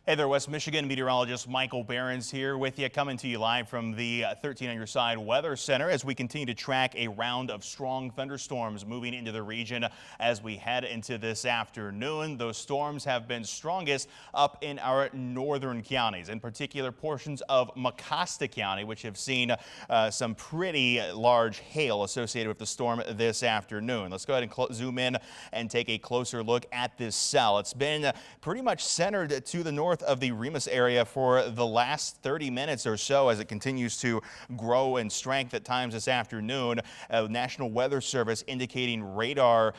Hey there, West Michigan meteorologist Michael Behrens here with you, coming to you live from the 13 on your side Weather Center as we continue to track a round of strong thunderstorms moving into the region as we head into this afternoon. Those storms have been strongest up in our northern counties, in particular portions of Mecosta County, which have seen some pretty large hail associated with the storm this afternoon. Let's go ahead and zoom in and take a closer look at this cell. It's been pretty much centered to the north of the Remus area for the last 30 minutes or so as it continues to grow in strength at times this afternoon. National Weather Service indicating radar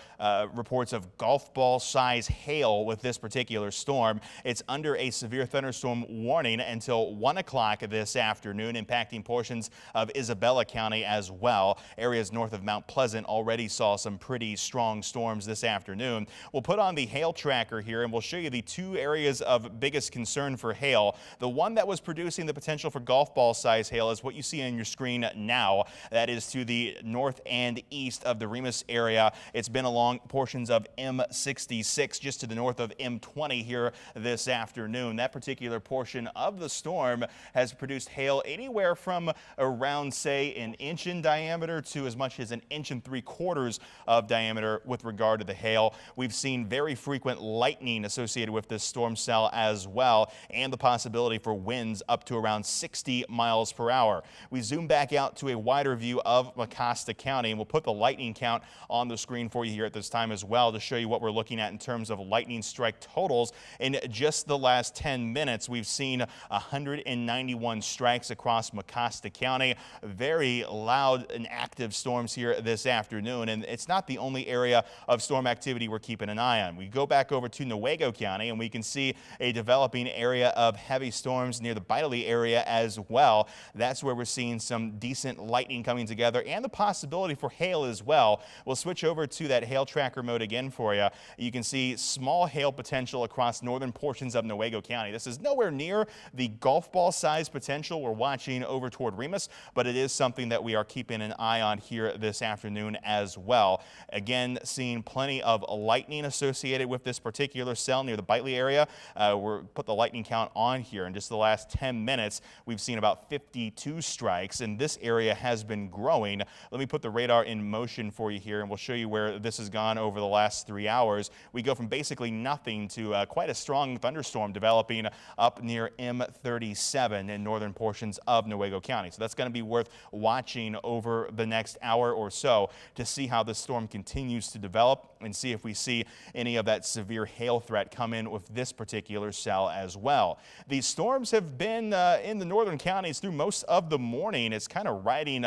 reports of golf ball size hail with this particular storm. It's under a severe thunderstorm warning until 1 o'clock this afternoon, impacting portions of Isabella County as well. Areas north of Mount Pleasant already saw some pretty strong storms this afternoon. We'll put on the hail tracker here and we'll show you the two areas of biggest concern for hail. The one that was producing the potential for golf ball size hail is what you see on your screen now. That is to the north and east of the Remus area. It's been along portions of M66 just to the north of M20 here this afternoon. That particular portion of the storm has produced hail anywhere from around, say, an inch in diameter to as much as an inch and 3/4 of diameter with regard to the hail. We've seen very frequent lightning associated with this storm cell as well, and the possibility for winds up to around 60 miles per hour. We zoom back out to a wider view of Mecosta County, and we'll put the lightning count on the screen for you here at this time as well to show you what we're looking at in terms of lightning strike totals. In just the last 10 minutes, we've seen 191 strikes across Mecosta County. Very loud and active storms here this afternoon, and it's not the only area of storm activity we're keeping an eye on. We go back over to Newaygo County, and we can see a developing area of heavy storms near the Bitterly area as well. That's where we're seeing some decent lightning coming together and the possibility for hail as well. We'll switch over to that hail tracker mode again for you. You can see small hail potential across northern portions of Newaygo County. This is nowhere near the golf ball size potential we're watching over toward Remus, but it is something that we are keeping an eye on here this afternoon as well. Again, seeing plenty of lightning associated with this particular cell near the Bitterly area. We're put the lightning count on here. In just the last 10 minutes, we've seen about 52 strikes, and this area has been growing. Let me put the radar in motion for you here, and we'll show you where this has gone over the last 3 hours. We go from basically nothing to quite a strong thunderstorm developing up near M37 in northern portions of Newaygo County. So that's going to be worth watching over the next hour or so to see how this storm continues to develop and see if we see any of that severe hail threat come in with this particular cell as well. These storms have been in the northern counties through most of the morning. It's kind of riding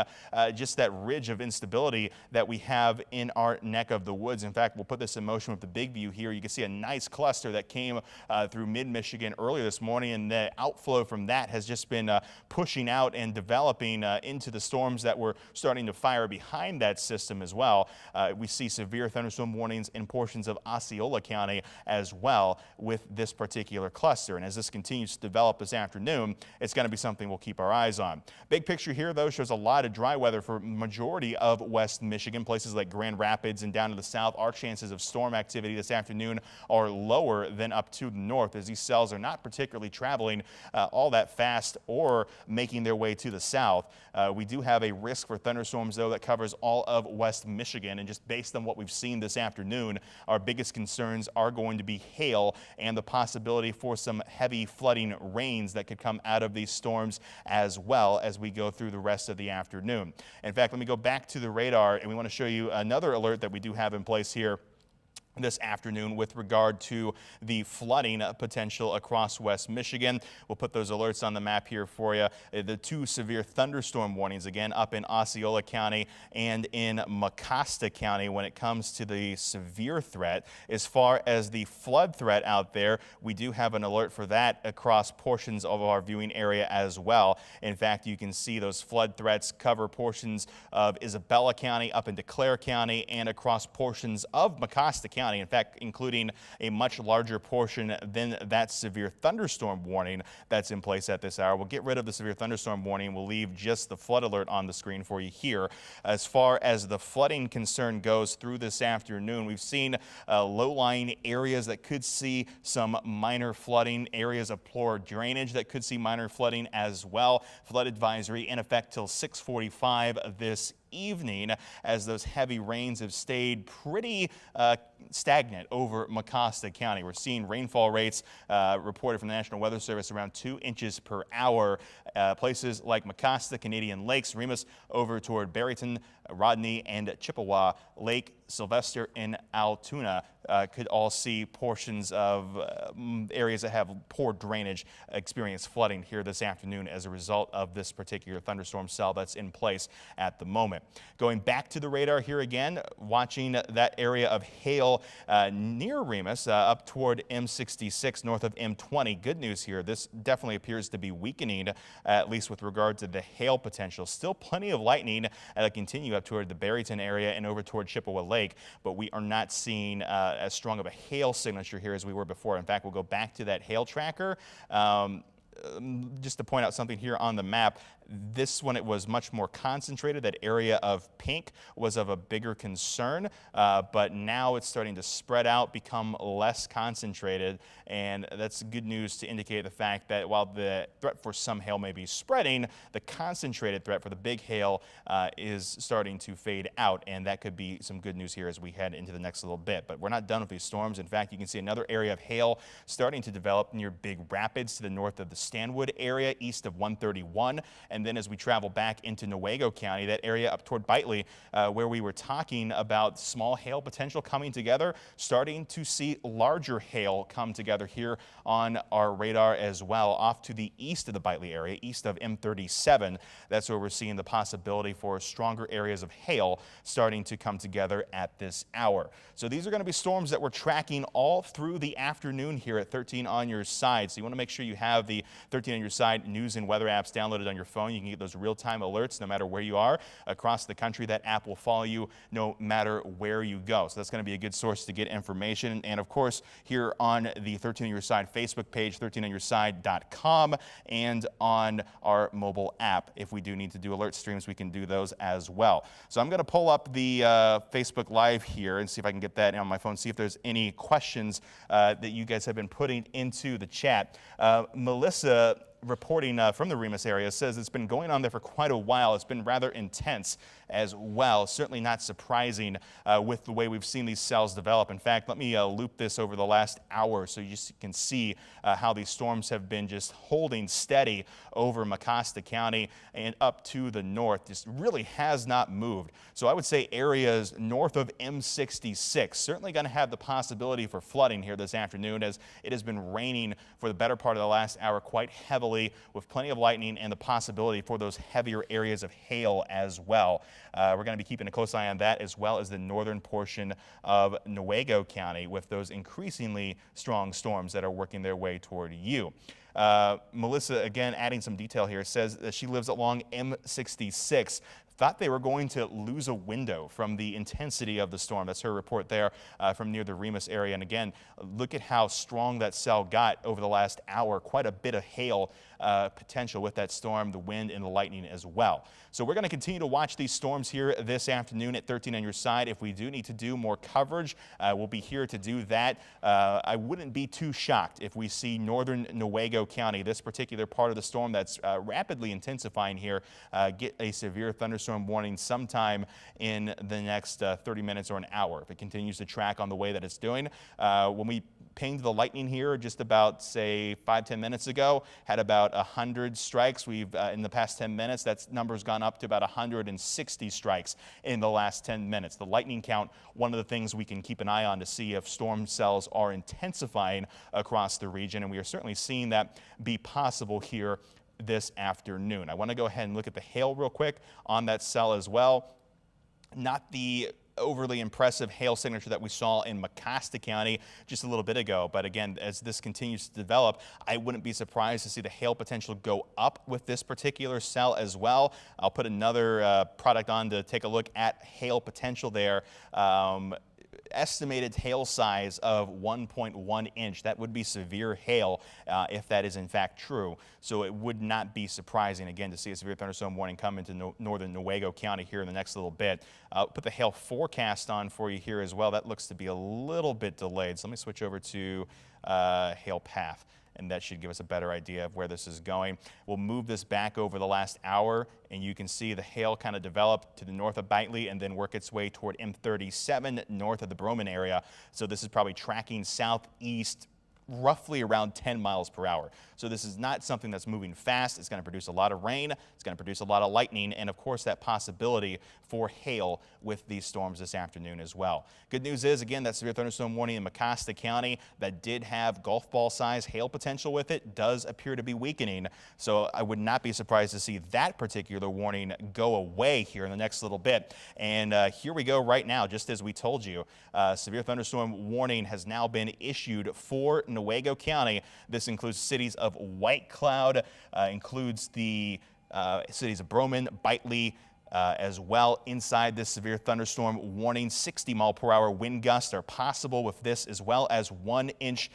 just that ridge of instability that we have in our neck of the woods. In fact, we'll put this in motion with the big view here. You can see a nice cluster that came through mid-Michigan earlier this morning, and the outflow from that has just been pushing out and developing into the storms that were starting to fire behind that system as well. We see severe thunderstorm warnings in portions of Osceola County as well with this particular cluster. And as this continues to develop this afternoon, it's going to be something we'll keep our eyes on. Big picture here, though, shows a lot of dry weather for majority of West Michigan. Places like Grand Rapids and down to the south, our chances of storm activity this afternoon are lower than up to the north, as these cells are not particularly traveling all that fast or making their way to the south. We do have a risk for thunderstorms, though, that covers all of West Michigan. And just based on what we've seen this afternoon, our biggest concerns are going to be hail and the possibility for some heavy flooding rains that could come out of these storms as well as we go through the rest of the afternoon. In fact, let me go back to the radar, and we want to show you another alert that we do have in place here this afternoon with regard to the flooding potential across West Michigan. We'll put those alerts on the map here for you. The two severe thunderstorm warnings again up in Osceola County and in Mecosta County when it comes to the severe threat. As far as the flood threat out there, we do have an alert for that across portions of our viewing area as well. In fact, you can see those flood threats cover portions of Isabella County up into Clare County and across portions of Mecosta County. County. In fact, including a much larger portion than that severe thunderstorm warning that's in place at this hour. We'll get rid of the severe thunderstorm warning. We'll leave just the flood alert on the screen for you here. As far as the flooding concern goes through this afternoon, we've seen low-lying areas that could see some minor flooding, areas of poor drainage that could see minor flooding as well. Flood advisory in effect till 6:45 this evening, as those heavy rains have stayed pretty stagnant over Mecosta County. We're seeing rainfall rates reported from the National Weather Service around 2 inches per hour. Places like Mecosta, Canadian Lakes, Remus over toward Barrington, Rodney, and Chippewa, Lake Sylvester, and Altoona could all see portions of areas that have poor drainage experience flooding here this afternoon as a result of this particular thunderstorm cell that's in place at the moment. Going back to the radar here again, watching that area of hail near Remus up toward M66 north of M20. Good news here. This definitely appears to be weakening, at least with regard to the hail potential. Still plenty of lightning that continue up toward the Barrington area and over toward Chippewa Lake, but we are not seeing as strong of a hail signature here as we were before. In fact, we'll go back to that hail tracker. Just to point out something here on the map, this one, it was much more concentrated. That area of pink was of a bigger concern, but now it's starting to spread out, become less concentrated, and that's good news to indicate the fact that while the threat for some hail may be spreading, the concentrated threat for the big hail is starting to fade out, and that could be some good news here as we head into the next little bit. But we're not done with these storms. In fact, you can see another area of hail starting to develop near Big Rapids to the north of the Stanwood area, east of 131, and then as we travel back into Newaygo County, that area up toward Bitely, where we were talking about small hail potential coming together, starting to see larger hail come together here on our radar as well. Off to the east of the Bitely area, east of M37, that's where we're seeing the possibility for stronger areas of hail starting to come together at this hour. So these are going to be storms that we're tracking all through the afternoon here at 13 on your side. So you want to make sure you have the 13 on your side news and weather apps downloaded on your phone. You can get those real-time alerts no matter where you are across the country. That app will follow you no matter where you go. So that's going to be a good source to get information. And of course, here on the 13 on your side Facebook page, 13onyourside.com, and on our mobile app. If we do need to do alert streams, we can do those as well. So I'm going to pull up the Facebook Live here and see if I can get that on my phone, see if there's any questions that you guys have been putting into the chat. Melissa, reporting from the Remus area, says it's been going on there for quite a while. It's been rather intense as well. Certainly not surprising with the way we've seen these cells develop. In fact, let me loop this over the last hour so you can see how these storms have been just holding steady over Mecosta County and up to the north. Just really has not moved. So I would say areas north of M66 certainly going to have the possibility for flooding here this afternoon, as it has been raining for the better part of the last hour quite heavily, with plenty of lightning and the possibility for those heavier areas of hail as well. We're going to be keeping a close eye on that, as well as the northern portion of Newaygo County with those increasingly strong storms that are working their way toward you. Melissa, again, adding some detail here, says that she lives along M66. Thought they were going to lose a window from the intensity of the storm. That's her report there from near the Remus area. And again, look at how strong that cell got over the last hour. Quite a bit of hail potential with that storm, the wind and the lightning as well. So we're going to continue to watch these storms here this afternoon at 13 on your side. If we do need to do more coverage, we'll be here to do that. I wouldn't be too shocked if we see northern Newaygo County, this particular part of the storm that's rapidly intensifying here, get a severe thunderstorm warning sometime in the next 30 minutes or an hour if it continues to track on the way that it's doing. When we pinged the lightning here just about, say, 5-10 minutes ago, had about 100 strikes. We've in the past 10 minutes, that number's gone up to about 160 strikes in the last 10 minutes. The lightning count, one of the things we can keep an eye on to see if storm cells are intensifying across the region, and we are certainly seeing that be possible here this afternoon. I want to go ahead and look at the hail real quick on that cell as well. Not the overly impressive hail signature that we saw in Mecosta County just a little bit ago. But again, as this continues to develop, I wouldn't be surprised to see the hail potential go up with this particular cell as well. I'll put another product on to take a look at hail potential there. estimated hail size of 1.1 inch. That would be severe hail if that is in fact true. So it would not be surprising, again, to see a severe thunderstorm warning come into northern Newaygo County here in the next little bit. Put the hail forecast on for you here as well. That looks to be a little bit delayed. So let me switch over to hail path, and that should give us a better idea of where this is going. We'll move this back over the last hour, and you can see the hail kind of develop to the north of Bitely and then work its way toward M37 north of the Broman area. So this is probably tracking southeast roughly around 10 miles per hour. So this is not something that's moving fast. It's going to produce a lot of rain. It's going to produce a lot of lightning, and of course that possibility for hail with these storms this afternoon as well. Good news is, again, that severe thunderstorm warning in Mecosta County that did have golf ball size hail potential with it does appear to be weakening. So I would not be surprised to see that particular warning go away here in the next little bit. And here we go right now, just as we told you, severe thunderstorm warning has now been issued for Newaygo County. This includes cities of White Cloud, includes the cities of Broman, Bitely, as well inside this severe thunderstorm warning. 60-mile-per-hour wind gusts are possible with this, as well as 1-inch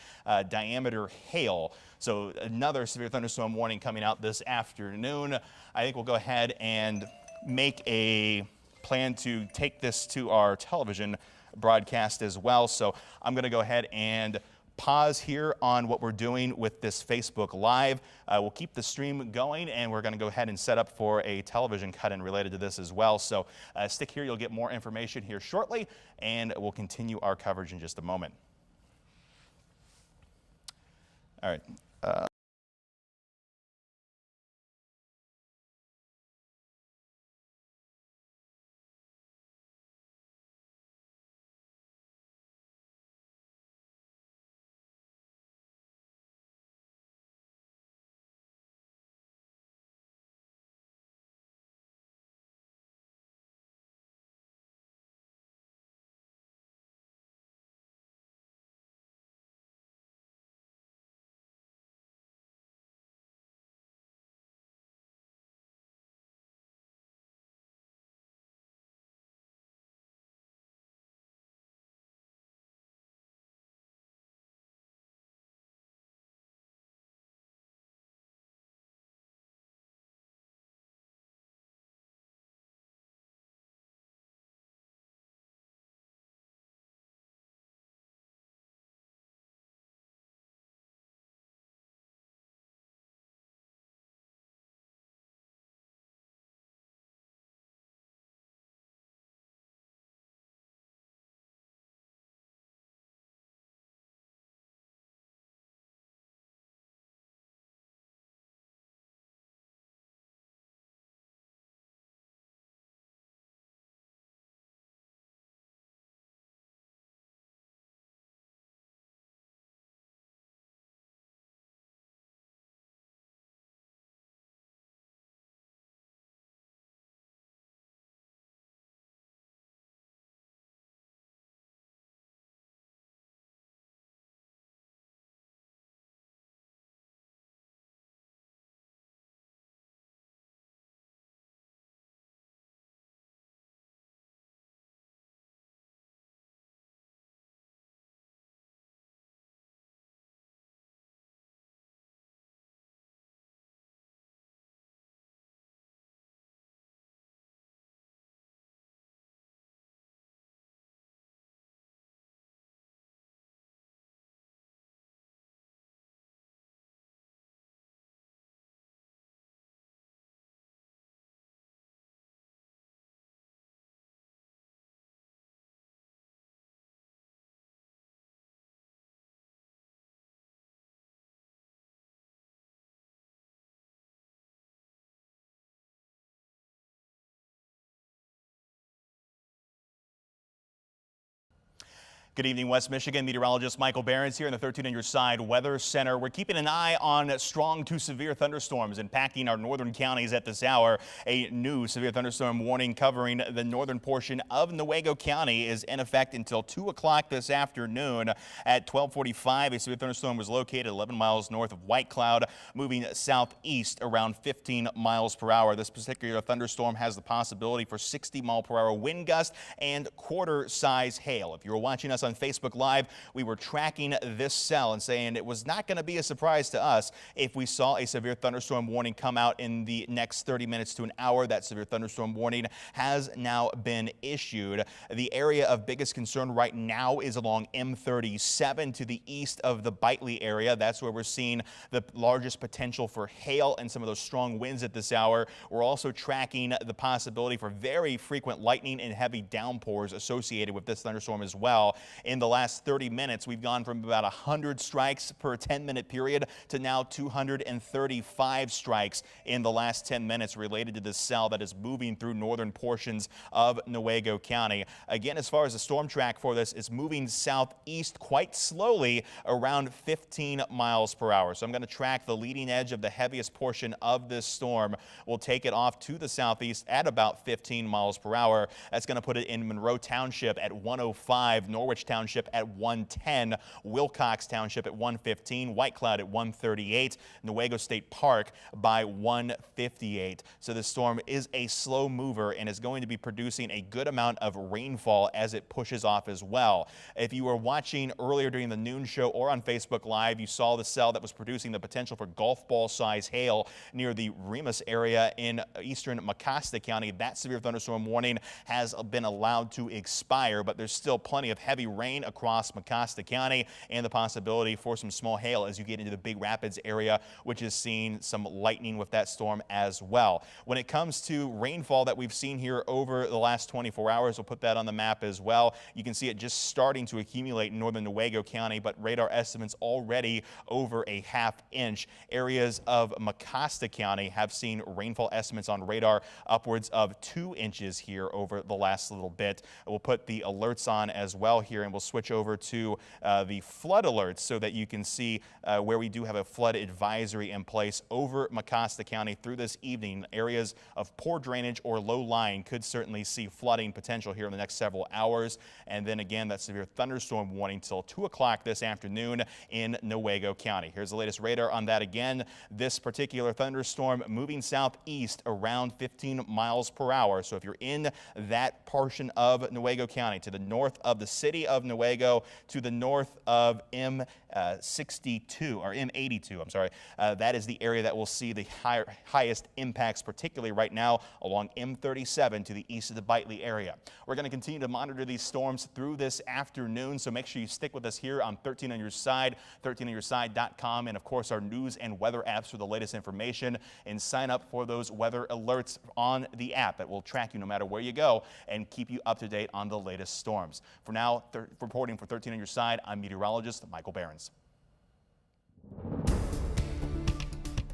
diameter hail. So another severe thunderstorm warning coming out this afternoon. I think we'll go ahead and make a plan to take this to our television broadcast as well. So I'm going to go ahead and pause here on what we're doing with this Facebook Live. We'll keep the stream going, and we're going to go ahead and set up for a television cut-in related to this as well. So stick here. You'll get more information here shortly, and we'll continue our coverage in just a moment. All right. Good evening, West Michigan. Meteorologist Michael Behrens here in the 13 on your side Weather Center. We're keeping an eye on strong to severe thunderstorms impacting our northern counties at this hour. A new severe thunderstorm warning covering the northern portion of Newaygo County is in effect until 2 o'clock this afternoon. At 12:45, a severe thunderstorm was located 11 miles north of White Cloud, moving southeast around 15 miles per hour. This particular thunderstorm has the possibility for 60-mile-per-hour wind gusts and quarter-size hail. If you were watching us on Facebook Live, we were tracking this cell and saying it was not going to be a surprise to us if we saw a severe thunderstorm warning come out in the next 30 minutes to an hour. That severe thunderstorm warning has now been issued. The area of biggest concern right now is along M37 to the east of the Bitely area. That's where we're seeing the largest potential for hail and some of those strong winds at this hour. We're also tracking the possibility for very frequent lightning and heavy downpours associated with this thunderstorm as well. In the last 30 minutes, we've gone from about 100 strikes per 10-minute period to now 235 strikes in the last 10 minutes related to this cell that is moving through northern portions of Newaygo County. Again, as far as the storm track for this, is moving southeast quite slowly around 15 miles per hour. So I'm going to track the leading edge of the heaviest portion of this storm. We'll take it off to the southeast at about 15 miles per hour. That's going to put it in Monroe Township at 105, Norwich Township at 110, Wilcox Township at 115, White Cloud at 138, Newaygo State Park by 158. So this storm is a slow mover and is going to be producing a good amount of rainfall as it pushes off as well. If you were watching earlier during the noon show or on Facebook Live, you saw the cell that was producing the potential for golf ball size hail near the Remus area in eastern Mecosta County. That severe thunderstorm warning has been allowed to expire, but there's still plenty of heavy rain across Mecosta County and the possibility for some small hail as you get into the Big Rapids area, which is seeing some lightning with that storm as well. When it comes to rainfall that we've seen here over the last 24 hours, we'll put that on the map as well. You can see it just starting to accumulate in northern Newaygo County, but radar estimates already over a ½ inch. Areas of Mecosta County have seen rainfall estimates on radar upwards of 2 inches here over the last little bit. We'll put the alerts on as well here, and we'll switch over to the flood alerts so that you can see where we do have a flood advisory in place over Mecosta County through this evening. Areas of poor drainage or low lying could certainly see flooding potential here in the next several hours. And then again, that severe thunderstorm warning till 2 o'clock this afternoon in Newaygo County. Here's the latest radar on that again. This particular thunderstorm moving southeast around 15 miles per hour. So if you're in that portion of Newaygo County, to the north of the city of Newaygo, to the north of M62 or M82, I'm sorry, that is the area that will see the highest impacts, particularly right now along M37 to the east of the Bitely area. We're going to continue to monitor these storms through this afternoon, so make sure you stick with us here on 13 on your side, 13onyourside.com, and of course our news and weather apps for the latest information, and sign up for those weather alerts on the app that will track you no matter where you go and keep you up to date on the latest storms. For now, reporting for 13 on your side, I'm meteorologist Michael Behrens.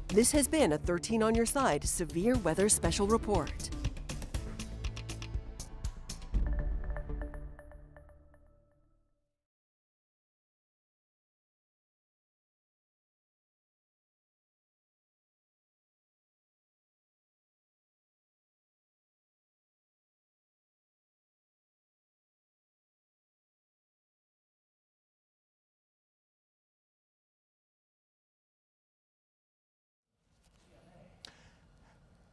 This has been a 13 on your side severe weather special report.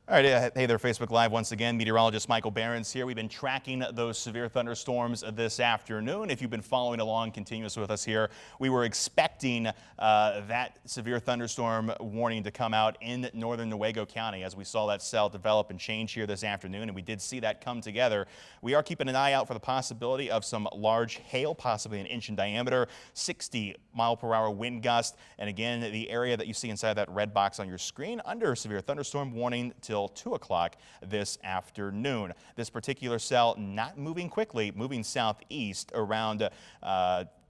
All right, hey there, Facebook Live once again. Meteorologist Michael Behrens here. We've been tracking those severe thunderstorms this afternoon. If you've been following along continuous with us here, we were expecting that severe thunderstorm warning to come out in northern Newaygo County as we saw that cell develop and change here this afternoon, and we did see that come together. We are keeping an eye out for the possibility of some large hail, possibly an inch in diameter, 60-mile-per-hour wind gust, and again, the area that you see inside that red box on your screen under severe thunderstorm warning till 2 o'clock this afternoon. This particular cell not moving quickly, moving southeast around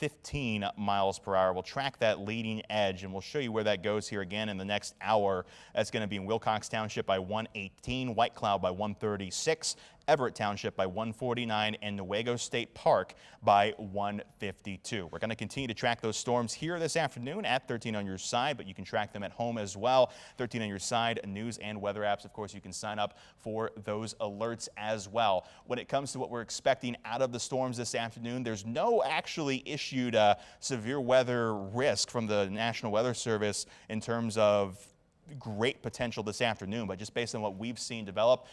15 miles per hour. We'll track that leading edge and we'll show you where that goes here again in the next hour. That's going to be in Wilcox Township by 118, White Cloud by 136, Everett Township by 149, and Newaygo State Park by 152. We're going to continue to track those storms here this afternoon at 13 on your side, but you can track them at home as well. 13 on your side news and weather apps. Of course, you can sign up for those alerts as well. When it comes to what we're expecting out of the storms this afternoon, there's no actually issued severe weather risk from the National Weather Service in terms of great potential this afternoon, but just based on what we've seen develop,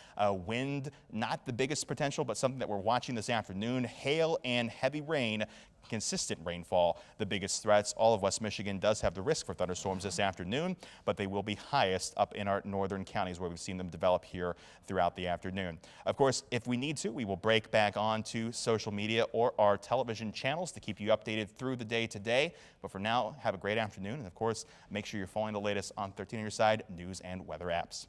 wind, not the biggest potential, but something that we're watching this afternoon, hail and heavy rain, consistent rainfall, the biggest threats. All of West Michigan does have the risk for thunderstorms this afternoon, but they will be highest up in our northern counties where we've seen them develop here throughout the afternoon. Of course, if we need to, we will break back onto social media or our television channels to keep you updated through the day today. But for now, have a great afternoon. And of course, make sure you're following the latest on 13 on your side news and weather apps.